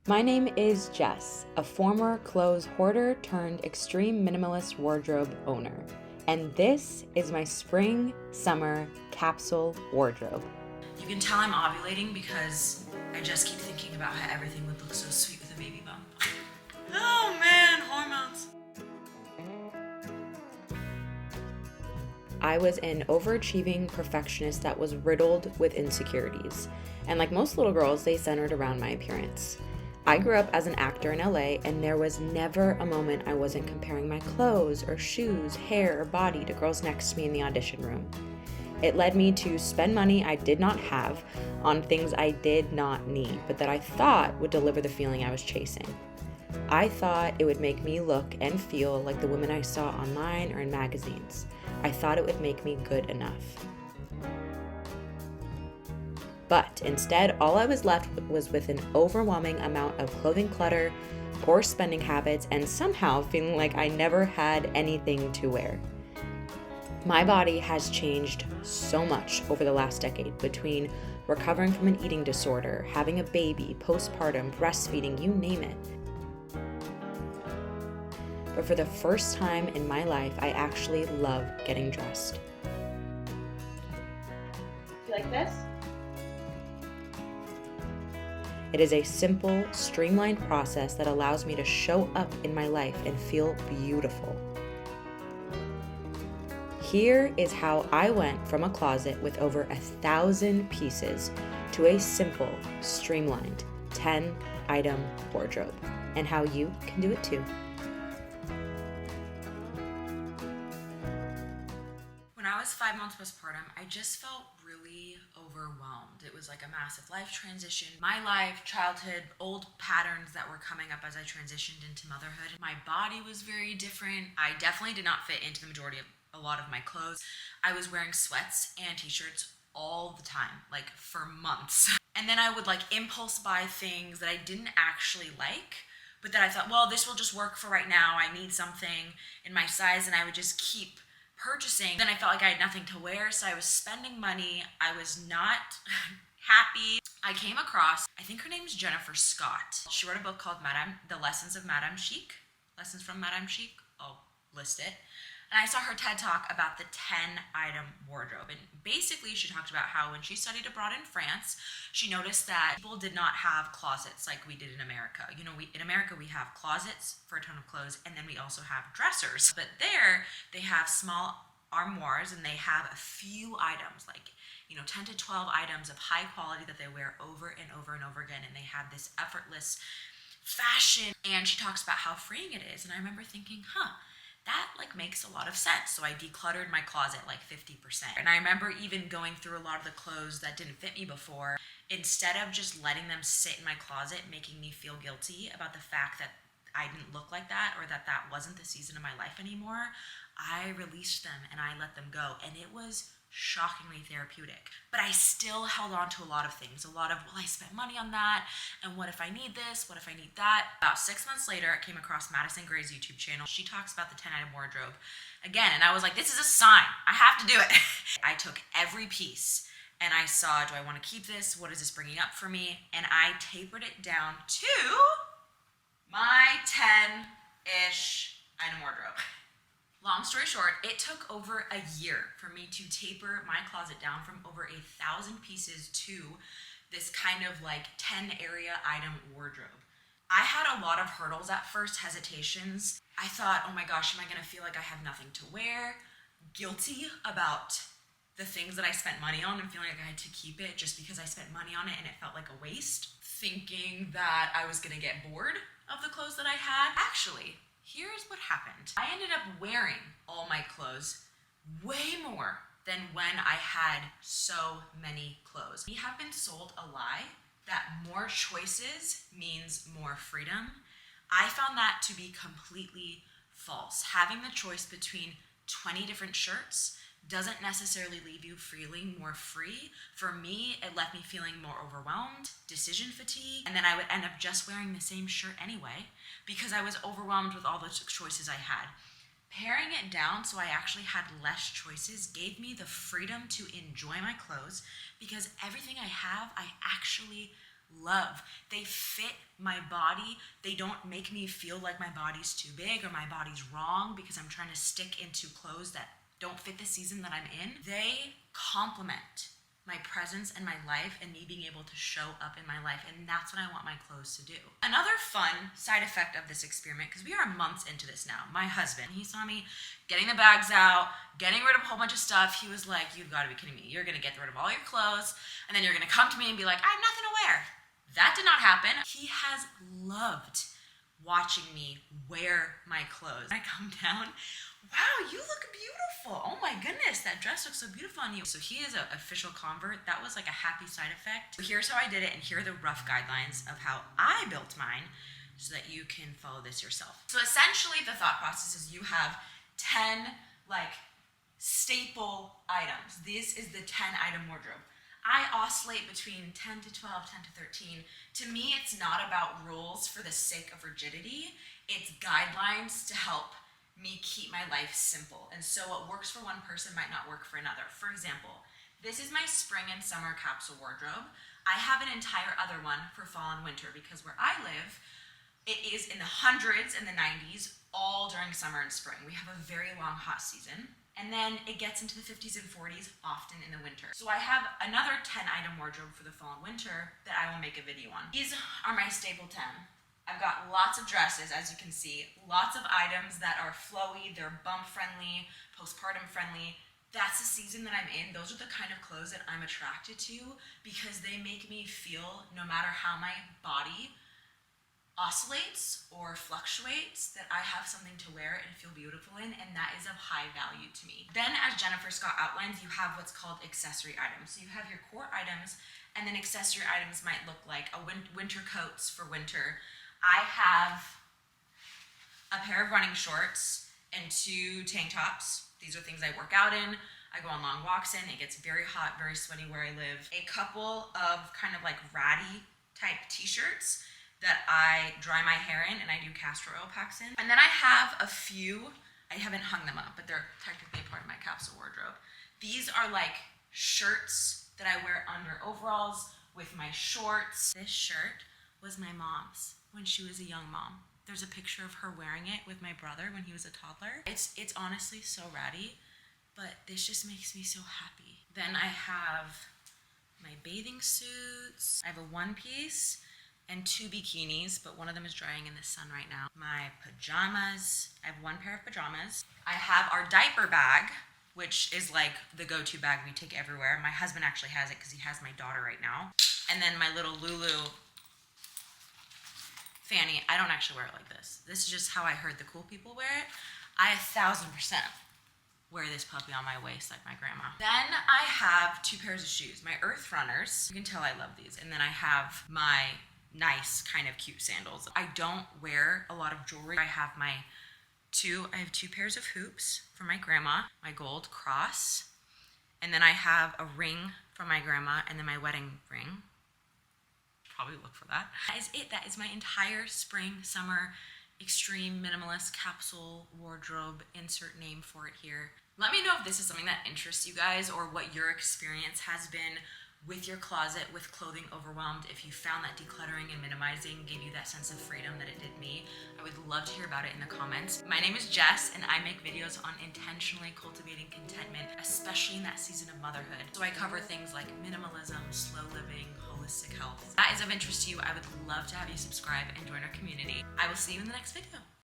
My name is Jess, a former clothes hoarder turned extreme minimalist wardrobe owner, and this is my spring-summer capsule wardrobe. You can tell I'm ovulating because I just keep thinking about how everything would look so sweet with a baby bump. Oh man, hormones. I was an overachieving perfectionist that was riddled with insecurities, and like most little girls, they centered around my appearance. I grew up as an actor in LA, and there was never a moment I wasn't comparing my clothes or shoes, hair, or body to girls next to me in the audition room. It led me to spend money I did not have on things I did not need, but that I thought would deliver the feeling I was chasing. I thought it would make me look and feel like the women I saw online or in magazines. I thought it would make me good enough. But instead, all I was left was with an overwhelming amount of clothing clutter, poor spending habits, and somehow feeling like I never had anything to wear. My body has changed so much over the last decade between recovering from an eating disorder, having a baby, postpartum, breastfeeding, you name it. But for the first time in my life, I actually love getting dressed. You like this? It is a simple, streamlined process that allows me to show up in my life and feel beautiful. Here is how I went from a closet with over 1,000 pieces to a simple, streamlined 10-item wardrobe, and how you can do it too. When I was 5 months postpartum, I just felt really overwhelmed. It was like a massive life transition. My life, childhood, old patterns that were coming up as I transitioned into motherhood. My body was very different. I definitely did not fit into the majority of a lot of my clothes. I was wearing sweats and t-shirts all the time, like for months. And then I would like impulse buy things that I didn't actually like, but that I thought, well, this will just work for right now. I need something in my size, and I would just keep purchasing. Then I felt like I had nothing to wear, so I was spending money. I was not happy. I came across, I think her name's Jennifer Scott. She wrote a book called The Lessons of Madame Chic. Lessons from Madame Chic. I'll list it. And I saw her TED Talk about the 10-item wardrobe. And basically she talked about how when she studied abroad in France, she noticed that people did not have closets like we did in America. You know, in America we have closets for a ton of clothes, and then we also have dressers. But there they have small armoires, and they have a few items, like, 10 to 12 items of high quality that they wear over and over and over again. And they have this effortless fashion. And she talks about how freeing it is. And I remember thinking, that makes a lot of sense. So I decluttered my closet like 50%. And I remember even going through a lot of the clothes that didn't fit me before, instead of just letting them sit in my closet, making me feel guilty about the fact that I didn't look like that, or that that wasn't the season of my life anymore, I released them and I let them go. And it was shockingly therapeutic. But I still held on to a lot of things. A lot of, well, I spent money on that, and what if I need this? What if I need that? About 6 months later, I came across Madison Gray's YouTube channel. She talks about the 10-item wardrobe again, and I was like, this is a sign. I have to do it. I took every piece and I saw, do I want to keep this? What is this bringing up for me? And I tapered it down to my 10-ish item wardrobe. Long story short, it took over a year for me to taper my closet down from over 1,000 pieces to this kind of 10 area item wardrobe. I had a lot of hurdles at first, hesitations. I thought, oh my gosh, am I gonna feel like I have nothing to wear? Guilty about the things that I spent money on and feeling like I had to keep it just because I spent money on it and it felt like a waste. Thinking that I was gonna get bored of the clothes that I had. Actually, here's what happened. I ended up wearing all my clothes way more than when I had so many clothes. We have been sold a lie that more choices means more freedom. I found that to be completely false. Having the choice between 20 different shirts doesn't necessarily leave you feeling more free. For me, it left me feeling more overwhelmed, decision fatigue, and then I would end up just wearing the same shirt anyway because I was overwhelmed with all the choices I had. Paring it down so I actually had less choices gave me the freedom to enjoy my clothes because everything I have, I actually love. They fit my body. They don't make me feel like my body's too big or my body's wrong because I'm trying to stick into clothes that don't fit the season that I'm in. They complement my presence and my life and me being able to show up in my life, and that's what I want my clothes to do. Another fun side effect of this experiment, because we are months into this now, my husband, he saw me getting the bags out, getting rid of a whole bunch of stuff. He was like, you've got to be kidding me. You're going to get rid of all your clothes, and then you're going to come to me and be like, I have nothing to wear. That did not happen. He has loved watching me wear my clothes. I come down, wow, you look beautiful. Oh my goodness, that dress looks so beautiful on you. So he is an official convert. That was like a happy side effect. So here's how I did it, and here are the rough guidelines of how I built mine so that you can follow this yourself. So essentially the thought process is you have 10 like staple items. This is the 10 item wardrobe. I oscillate between 10 to 12, 10 to 13. To me, it's not about rules for the sake of rigidity. It's guidelines to help me keep my life simple. And so what works for one person might not work for another. For example, this is my spring and summer capsule wardrobe. I have an entire other one for fall and winter because where I live, it is in the hundreds and the 90s all during summer and spring. We have a very long hot season. And then it gets into the 50s and 40s often in the winter. So I have another 10 item wardrobe for the fall and winter that I will make a video on. These are my staple 10. I've got lots of dresses, as you can see, lots of items that are flowy, they're bump friendly, postpartum friendly. That's the season that I'm in. Those are the kind of clothes that I'm attracted to because they make me feel, no matter how my body oscillates or fluctuates, that I have something to wear and feel beautiful in, and that is of high value to me. Then, as Jennifer Scott outlines, you have what's called accessory items. So you have your core items, and then accessory items might look like winter coats for winter. I have a pair of running shorts and 2 tank tops. These are things I work out in. I go on long walks in. It gets very hot, very sweaty where I live. A couple of kind of like ratty type t-shirts that I dry my hair in and I do castor oil packs in. And then I have a few, I haven't hung them up, but they're technically part of my capsule wardrobe. These are like shirts that I wear under overalls with my shorts. This shirt was my mom's when she was a young mom. There's a picture of her wearing it with my brother when he was a toddler. It's honestly so ratty, but this just makes me so happy. Then I have my bathing suits. I have a one piece and 2 bikinis, but one of them is drying in the sun right now. My pajamas. I have 1 pair of pajamas. I have our diaper bag, which is like the go-to bag we take everywhere. My husband actually has it because he has my daughter right now. And then my little Lulu fanny. I don't actually wear it like this. This is just how I heard the cool people wear it. I 1000% wear this puppy on my waist like my grandma. Then I have 2 pairs of shoes. My Earth Runners. You can tell I love these. And then I have my nice kind of cute sandals. I don't wear a lot of jewelry. I have 2 pairs of hoops from my grandma, my gold cross, and then I have a ring from my grandma and then my wedding ring. Probably look for that. That is it. That is my entire spring, summer, extreme minimalist capsule wardrobe. Insert name for it here. Let me know if this is something that interests you guys or what your experience has been with your closet, with clothing overwhelmed. If you found that decluttering and minimizing gave you that sense of freedom that it did me, I would love to hear about it in the comments. My name is Jess, and I make videos on intentionally cultivating contentment, especially in that season of motherhood. So I cover things like minimalism, slow living, holistic health. If that is of interest to you, I would love to have you subscribe and join our community. I will see you in the next video.